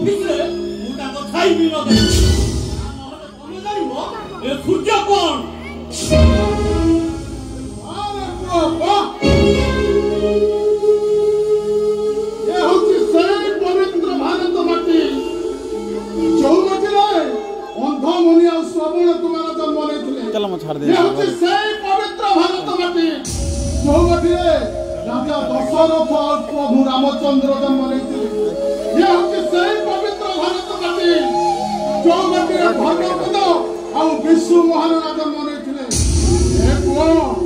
office ରେ ମୁଁ ତାଙ୍କ ଛାଇ ବି ଲଗେଇ ନହେଲେ ତମେ ଜାଣିବ ଏ ସୂର୍ଯ୍ୟ କଣ ये होची से पवित्र भारत माटी जो माटीरे अंध मनी आ श्रवण कुमार जन्म लेथिले चलो मैं छाड़ दे ये होची से पवित्र भारत माटी जो माटीरे राजा दशरथ और प्रभु रामचंद्र जन्म लेथिले ये होची से पवित्र भारत माटी जो माटीरे भगवत और विष्णु महाराज जन्म लेथिले ए पुओ